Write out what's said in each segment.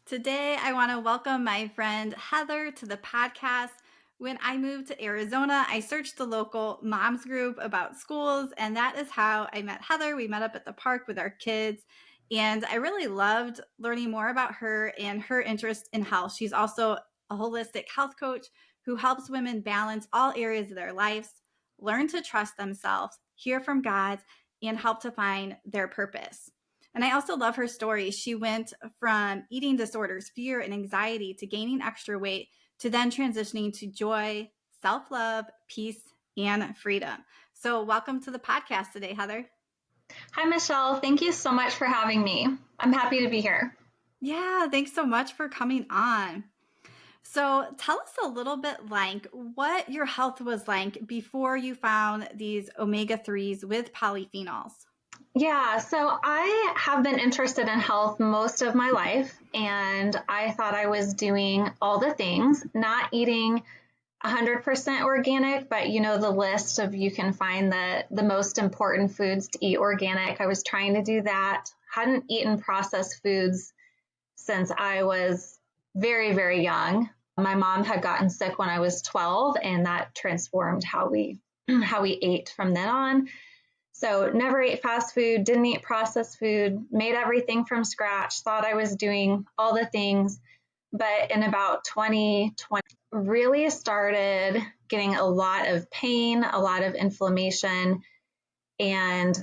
Today, I want to welcome my friend Heather to the podcast. When I moved to Arizona, I searched the local moms group about schools, and that is how I met Heather. We met up at the park with our kids, and I really loved learning more about her and her interest in health. She's also a holistic health coach who helps women balance all areas of their lives, learn to trust themselves, hear from God, and help to find their purpose. And I also love her story. She went from eating disorders, fear, and anxiety to gaining extra weight to then transitioning to joy, self love, peace, and freedom. So, welcome to the podcast today, Heather. Hi, Michelle. Thank you so much for having me. I'm happy to be here. Yeah, thanks so much for coming on. So, tell us a little bit like what your health was like before you found these omega-3s with polyphenols. Yeah, so I have been interested in health most of my life, and I thought I was doing all the things, not eating 100% organic, but the list of you can find the most important foods to eat organic. I was trying to do that. Hadn't eaten processed foods since I was very, very young. My mom had gotten sick when I was 12, and that transformed how we ate from then on. So never ate fast food, didn't eat processed food, made everything from scratch, thought I was doing all the things. But in about 2020, really started getting a lot of pain, a lot of inflammation, and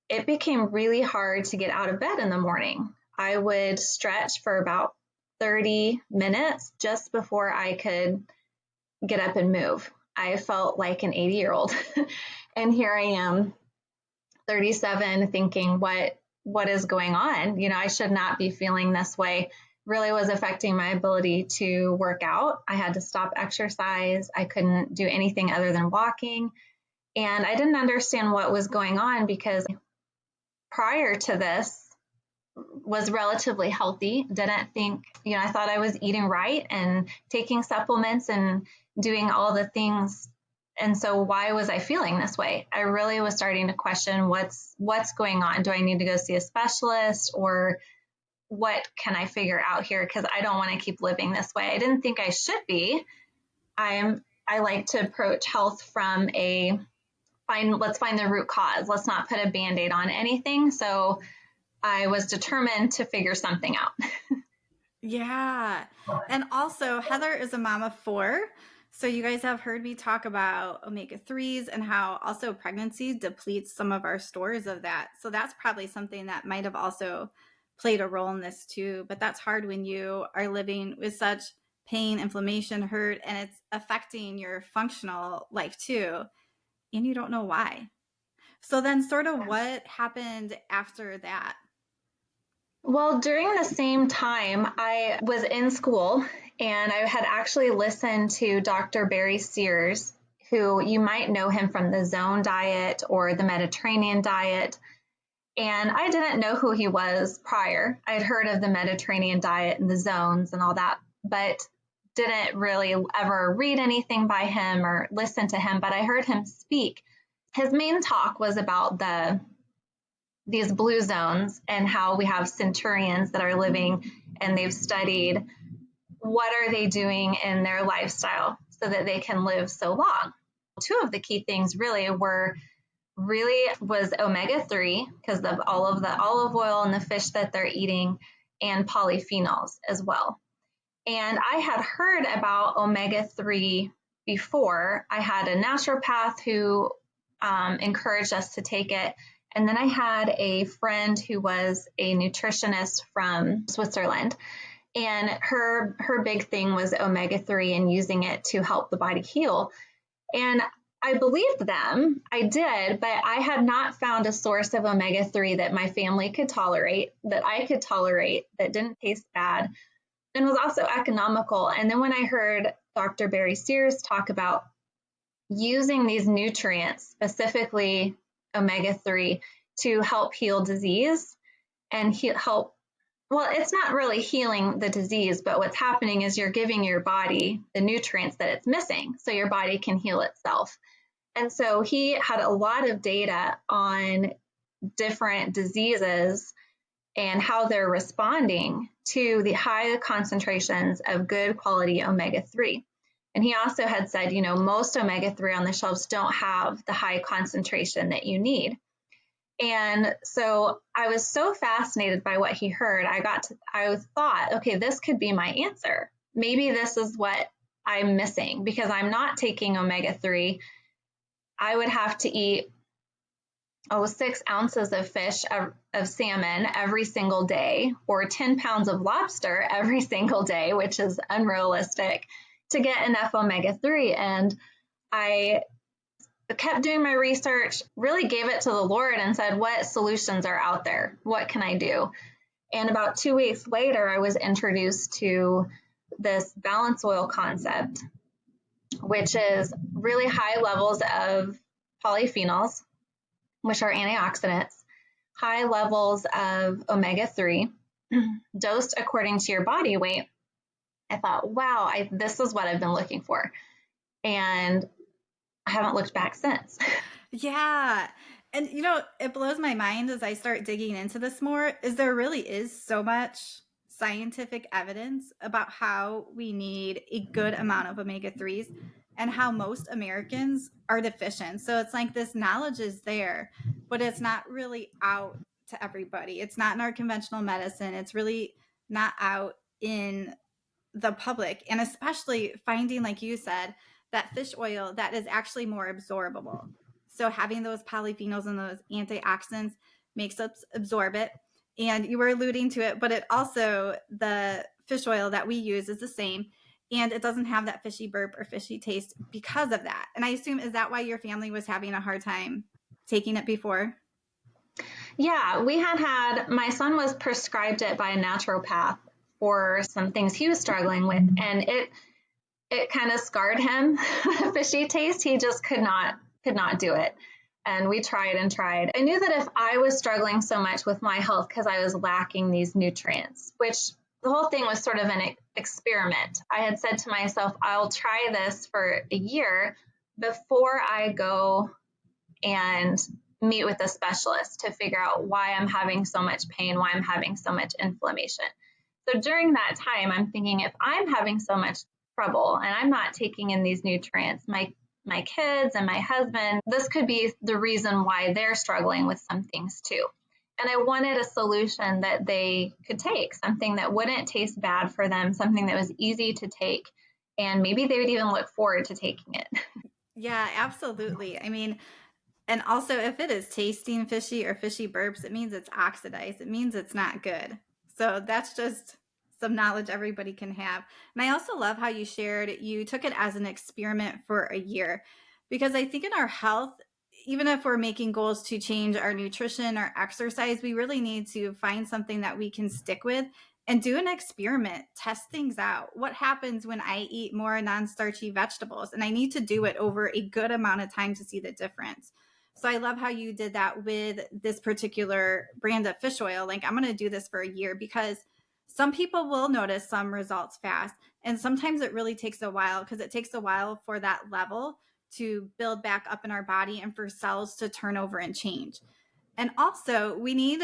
it became really hard to get out of bed in the morning. I would stretch for about 30 minutes just before I could get up and move. I felt like an 80-year-old. And here I am, 37, thinking, what is going on? I should not be feeling this way. Really was affecting my ability to work out. I had to stop exercise. I couldn't do anything other than walking. And I didn't understand what was going on because prior to this was relatively healthy. Didn't think, I thought I was eating right and taking supplements and doing all the things. And so why was I feeling this way? I really was starting to question what's going on. Do I need to go see a specialist, or what can I figure out here? Because I don't want to keep living this way. I didn't think I should be. I like to approach health from let's find the root cause. Let's not put a Band-Aid on anything. So I was determined to figure something out. Yeah. And also, Heather is a mom of 4. So you guys have heard me talk about omega-3s and how also pregnancy depletes some of our stores of that. So that's probably something that might have also played a role in this too. But that's hard when you are living with such pain, inflammation, hurt, and it's affecting your functional life too. And you don't know why. So then sort of what happened after that? Well, during the same time, I was in school and I had actually listened to Dr. Barry Sears, who you might know him from the Zone diet or the Mediterranean diet. And I didn't know who he was prior. I'd heard of the Mediterranean diet and the zones and all that, but didn't really ever read anything by him or listen to him. But I heard him speak. His main talk was about these blue zones and how we have centurions that are living, and they've studied what are they doing in their lifestyle so that they can live so long. Two of the key things was omega-3 because of all of the olive oil and the fish that they're eating, and polyphenols as well. And I had heard about omega-3 before. I had a naturopath who encouraged us to take it. And then I had a friend who was a nutritionist from Switzerland, and her big thing was omega-3 and using it to help the body heal. And I believed them. I did, but I had not found a source of omega-3 that my family could tolerate, that I could tolerate, that didn't taste bad, and was also economical. And then when I heard Dr. Barry Sears talk about using these nutrients, specifically omega-3, to help heal disease and it's not really healing the disease, but what's happening is you're giving your body the nutrients that it's missing so your body can heal itself. And so he had a lot of data on different diseases and how they're responding to the high concentrations of good quality omega-3. And he also had said, most omega-3 on the shelves don't have the high concentration that you need. And so I was so fascinated by what he heard. I thought, okay, this could be my answer. Maybe this is what I'm missing because I'm not taking omega-3. I would have to eat 6 ounces of fish, of salmon every single day, or 10 pounds of lobster every single day, which is unrealistic, to get enough omega-3. And I kept doing my research, really gave it to the Lord and said, what solutions are out there? What can I do? And about 2 weeks later, I was introduced to this balance oil concept, which is really high levels of polyphenols, which are antioxidants, high levels of omega-3, dosed according to your body weight. I thought, wow, this is what I've been looking for. And I haven't looked back since. Yeah. And it blows my mind as I start digging into this more, is there really is so much scientific evidence about how we need a good amount of omega-3s and how most Americans are deficient. So it's like this knowledge is there, but it's not really out to everybody. It's not in our conventional medicine. It's really not out in the public. And especially finding, like you said, that fish oil that is actually more absorbable. So having those polyphenols and those antioxidants makes us absorb it. And you were alluding to it, but it also, the fish oil that we use is the same. And it doesn't have that fishy burp or fishy taste because of that. And I assume, is that why your family was having a hard time taking it before? Yeah, my son was prescribed it by a naturopath for some things he was struggling with. And it kind of scarred him, the fishy taste. He just could not do it. And we tried and tried. I knew that if I was struggling so much with my health because I was lacking these nutrients, which the whole thing was sort of an experiment. I had said to myself, I'll try this for a year before I go and meet with a specialist to figure out why I'm having so much pain, why I'm having so much inflammation. So during that time, I'm thinking, if I'm having so much trouble and I'm not taking in these nutrients, my kids and my husband, this could be the reason why they're struggling with some things too. And I wanted a solution that they could take, something that wouldn't taste bad for them, something that was easy to take, and maybe they would even look forward to taking it. Yeah, absolutely. I mean, and also if it is tasting fishy or fishy burps, it means it's oxidized. It means it's not good. So that's just some knowledge everybody can have. And I also love how you shared you took it as an experiment for a year, because I think in our health, even if we're making goals to change our nutrition or exercise, we really need to find something that we can stick with and do an experiment, test things out. What happens when I eat more non-starchy vegetables? And I need to do it over a good amount of time to see the difference. So I love how you did that with this particular brand of fish oil. Like, I'm going to do this for a year, because some people will notice some results fast. And sometimes it really takes a while, because it takes a while for that level to build back up in our body and for cells to turn over and change. And also, we need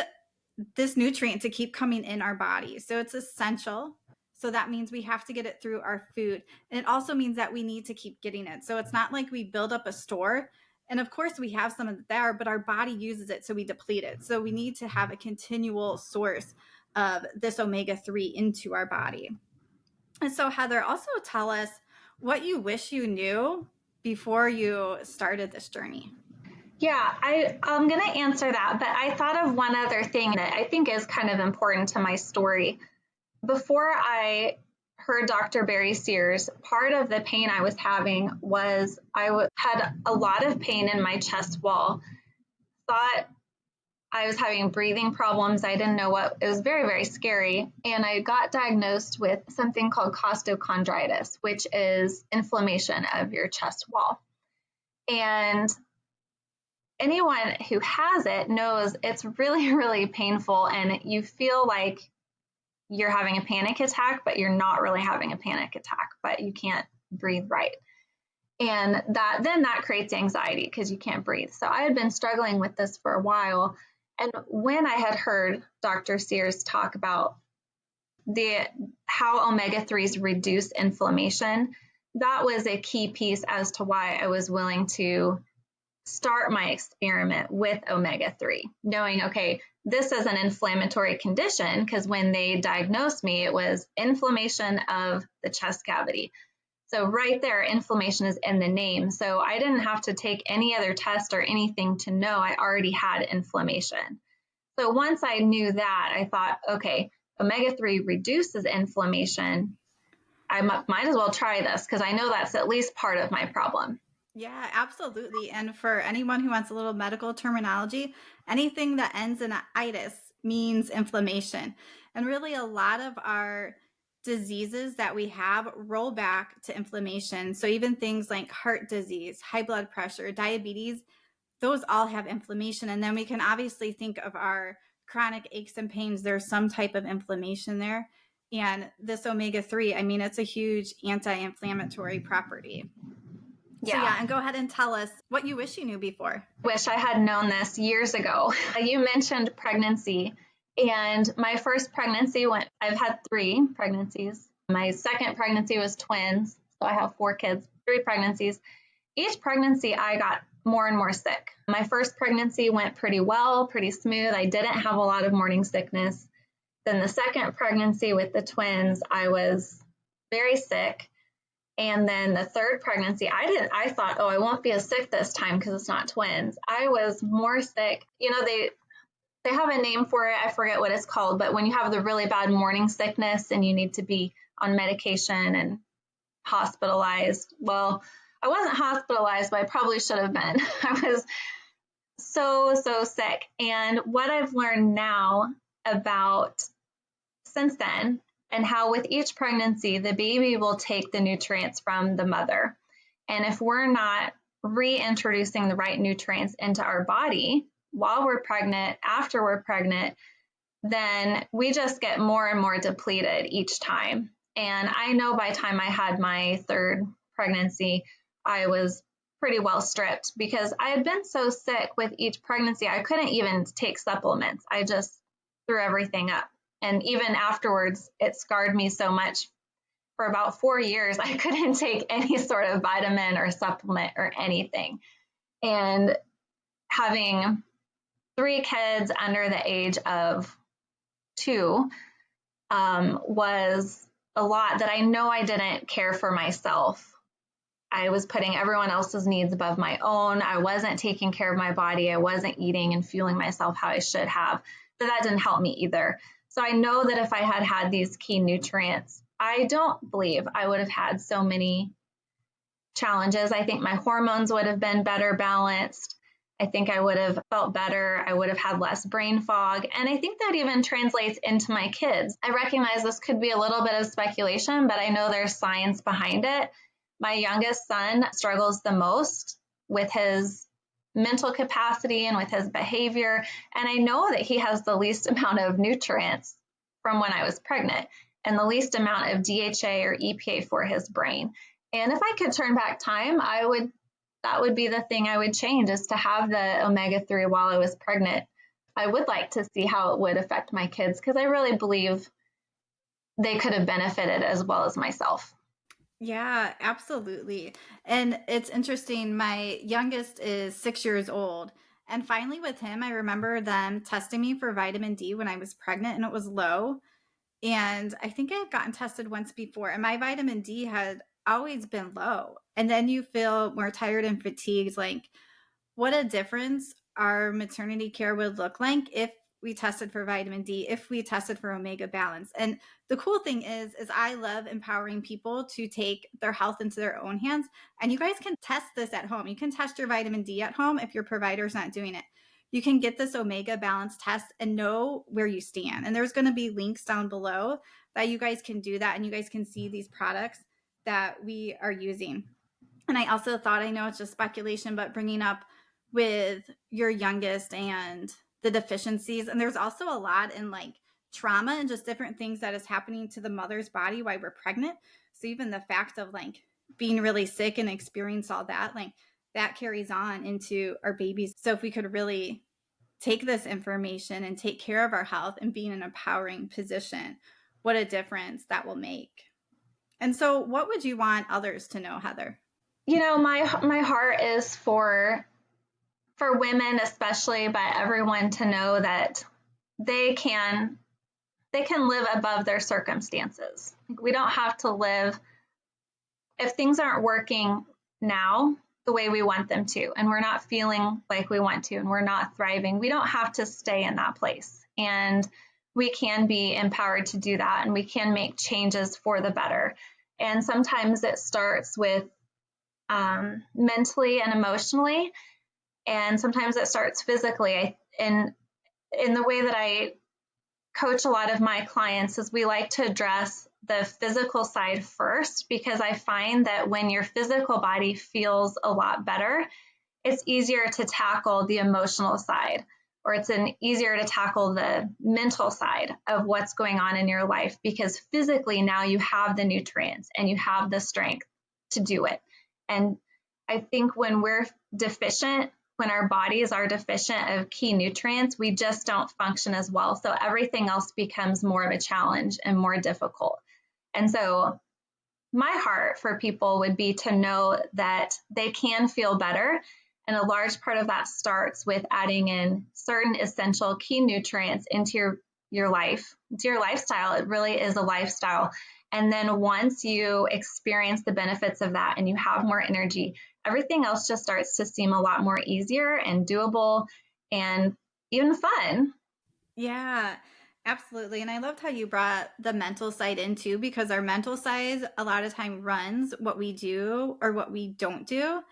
this nutrient to keep coming in our body. So it's essential. So that means we have to get it through our food. And it also means that we need to keep getting it. So it's not like we build up a store. And of course, we have some of it there, but our body uses it, so we deplete it. So we need to have a continual source of this omega-3 into our body. And so, Heather, also tell us what you wish you knew before you started this journey. Yeah, I'm going to answer that, but I thought of one other thing that I think is kind of important to my story. Before I heard Dr. Barry Sears, part of the pain I was having was had a lot of pain in my chest wall. Thought I was having breathing problems. I didn't know what, it was very, very scary. And I got diagnosed with something called costochondritis, which is inflammation of your chest wall. And anyone who has it knows it's really, really painful, and you feel like you're having a panic attack, but you're not really having a panic attack, but you can't breathe right. And that creates anxiety because you can't breathe. So I had been struggling with this for a while. And when I had heard Dr. Sears talk about how omega-3s reduce inflammation, that was a key piece as to why I was willing to start my experiment with omega-3, knowing, okay, this is an inflammatory condition, because when they diagnosed me, it was inflammation of the chest cavity. So right there, inflammation is in the name. So I didn't have to take any other test or anything to know I already had inflammation. So once I knew that, I thought, okay, omega-3 reduces inflammation. I might as well try this, because I know that's at least part of my problem. Yeah, absolutely. And for anyone who wants a little medical terminology, anything that ends in itis means inflammation. And really, a lot of our diseases that we have roll back to inflammation. So even things like heart disease, high blood pressure, diabetes, those all have inflammation. And then we can obviously think of our chronic aches and pains. There's some type of inflammation there. And this omega-3, I mean, it's a huge anti-inflammatory property. So Yeah. yeah, and go ahead and tell us what you wish you knew before. Wish I had known this years ago. You mentioned pregnancy, and my first pregnancy I've had 3 pregnancies. My second pregnancy was twins, so I have 4 kids, 3 pregnancies. Each pregnancy, I got more and more sick. My first pregnancy went pretty well, pretty smooth. I didn't have a lot of morning sickness. Then the second pregnancy with the twins, I was very sick. And then the third pregnancy, I thought, oh, I won't be as sick this time because it's not twins. I was more sick. You know, they have a name for it. I forget what it's called, but when you have the really bad morning sickness and you need to be on medication and hospitalized. Well, I wasn't hospitalized, but I probably should have been. I was so sick. And what I've learned now about since then, and how with each pregnancy, the baby will take the nutrients from the mother. And if we're not reintroducing the right nutrients into our body while we're pregnant, after we're pregnant, then we just get more and more depleted each time. And I know by the time I had my third pregnancy, I was pretty well stripped, because I had been so sick with each pregnancy, I couldn't even take supplements. I just threw everything up. And even afterwards, it scarred me so much. For about 4 years, I couldn't take any sort of vitamin or supplement or anything. And having 3 kids under the age of 2 was a lot that I know I didn't care for myself. I was putting everyone else's needs above my own. I wasn't taking care of my body. I wasn't eating and fueling myself how I should have. But that didn't help me either. So I know that if I had had these key nutrients, I don't believe I would have had so many challenges. I think my hormones would have been better balanced. I think I would have felt better. I would have had less brain fog. And I think that even translates into my kids. I recognize this could be a little bit of speculation, but I know there's science behind it. My youngest son struggles the most with his mental capacity and with his behavior. And I know that he has the least amount of nutrients from when I was pregnant and the least amount of DHA or EPA for his brain. And if I could turn back time, that would be the thing I would change, is to have the omega-3 while I was pregnant. I would like to see how it would affect my kids, because I really believe they could have benefited as well as myself. Yeah, absolutely. And it's interesting. My youngest is 6 years old. And finally, with him, I remember them testing me for vitamin D when I was pregnant and it was low. And I think I had gotten tested once before, and my vitamin D had always been low. And then you feel more tired and fatigued. Like, what a difference our maternity care would look like if we tested for vitamin D, if we tested for omega balance. And the cool thing is I love empowering people to take their health into their own hands. And you guys can test this at home. You can test your vitamin D at home if your provider's not doing it. You can get this omega balance test and know where you stand. And there's going to be links down below that you guys can do that, and you guys can see these products that we are using. And I also thought, I know it's just speculation, but bringing up with your youngest and the deficiencies, and there's also a lot in like trauma and just different things that is happening to the mother's body while we're pregnant. So even the fact of like being really sick and experience all that, like that carries on into our babies. So if we could really take this information and take care of our health and be in an empowering position. What a difference that will make. And so, what would you want others to know, Heather? My heart is for women especially, but everyone to know that they can live above their circumstances. We don't have to live if things aren't working now the way we want them to, and we're not feeling like we want to, and we're not thriving. We don't have to stay in that place. And we can be empowered to do that, and we can make changes for the better. And sometimes it starts with mentally and emotionally, and sometimes it starts physically. And in the way that I coach a lot of my clients is we like to address the physical side first, because I find that when your physical body feels a lot better, it's easier to tackle the emotional side, or it's easier to tackle the mental side of what's going on in your life, because physically now you have the nutrients and you have the strength to do it. And I think when we're deficient, when our bodies are deficient of key nutrients, we just don't function as well. So everything else becomes more of a challenge and more difficult. And so my heart for people would be to know that they can feel better. And a large part of that starts with adding in certain essential key nutrients into your life, into your lifestyle. It really is a lifestyle. And then once you experience the benefits of that and you have more energy, everything else just starts to seem a lot more easier and doable and even fun. Yeah, absolutely. And I loved how you brought the mental side in too, because our mental side a lot of time runs what we do or what we don't do.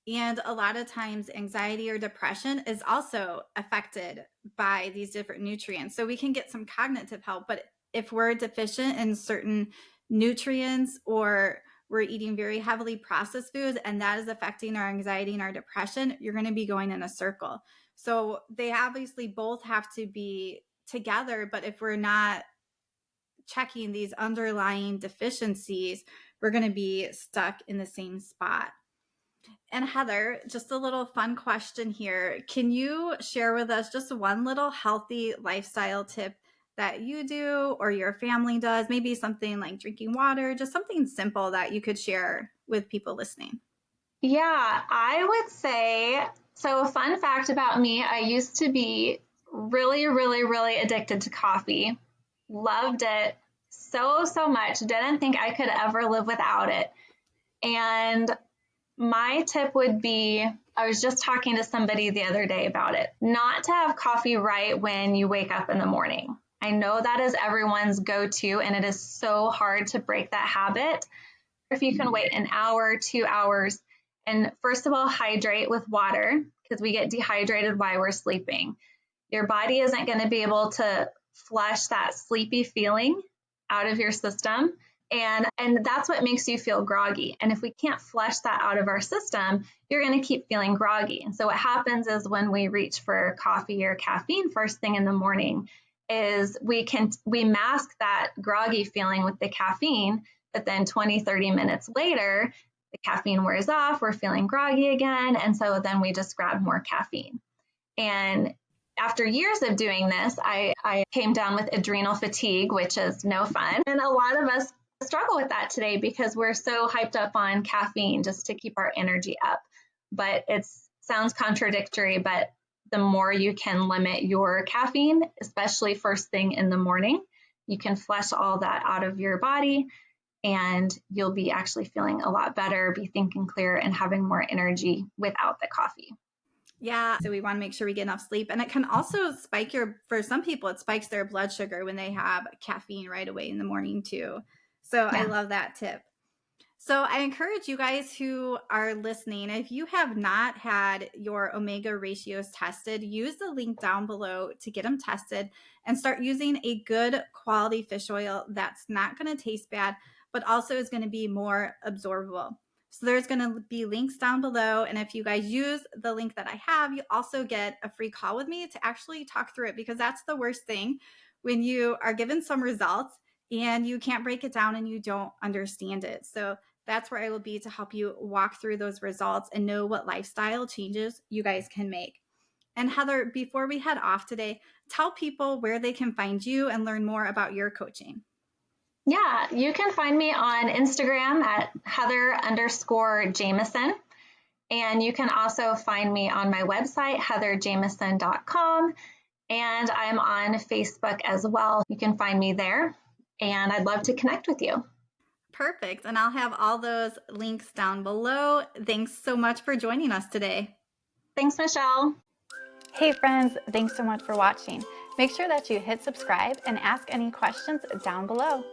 And a lot of times, anxiety or depression is also affected by these different nutrients. So we can get some cognitive help, but if we're deficient in certain nutrients, or we're eating very heavily processed foods and that is affecting our anxiety and our depression, you're going to be going in a circle. So they obviously both have to be together, but if we're not checking these underlying deficiencies, we're going to be stuck in the same spot. And Heather, just a little fun question here. Can you share with us just one little healthy lifestyle tip that you do or your family does? Maybe something like drinking water, just something simple that you could share with people listening. Yeah, I would say so. A fun fact about me, I used to be really, really, really addicted to coffee. Loved it so much. Didn't think I could ever live without it. And my tip would be, I was just talking to somebody the other day about it, not to have coffee right when you wake up in the morning. I know that is everyone's go-to, and it is so hard to break that habit. If you can wait an hour, 2 hours, and first of all, hydrate with water, because we get dehydrated while we're sleeping. Your body isn't going to be able to flush that sleepy feeling out of your system. And that's what makes you feel groggy. And if we can't flush that out of our system, you're going to keep feeling groggy. And so what happens is when we reach for coffee or caffeine first thing in the morning is we mask that groggy feeling with the caffeine, but then 20, 30 minutes later, the caffeine wears off, we're feeling groggy again. And so then we just grab more caffeine. And after years of doing this, I came down with adrenal fatigue, which is no fun. And a lot of us struggle with that today because we're so hyped up on caffeine just to keep our energy up. But it sounds contradictory, but the more you can limit your caffeine, especially first thing in the morning, you can flush all that out of your body and you'll be actually feeling a lot better, be thinking clear, and having more energy without the coffee. Yeah. So we want to make sure we get enough sleep. And it can also for some people, it spikes their blood sugar when they have caffeine right away in the morning too. So I Yeah. love that tip. So I encourage you guys who are listening, if you have not had your omega ratios tested, use the link down below to get them tested and start using a good quality fish oil that's not going to taste bad, but also is going to be more absorbable. So there's going to be links down below. And if you guys use the link that I have, you also get a free call with me to actually talk through it, because that's the worst thing when you are given some results and you can't break it down and you don't understand it. So that's where I will be to help you walk through those results and know what lifestyle changes you guys can make. And Heather, before we head off today, tell people where they can find you and learn more about your coaching. Yeah, you can find me on Instagram at Heather_Jameson. And you can also find me on my website, heatherjameson.com. And I'm on Facebook as well. You can find me there. And I'd love to connect with you. Perfect. And I'll have all those links down below. Thanks so much for joining us today. Thanks, Michelle. Hey friends, thanks so much for watching. Make sure that you hit subscribe and ask any questions down below.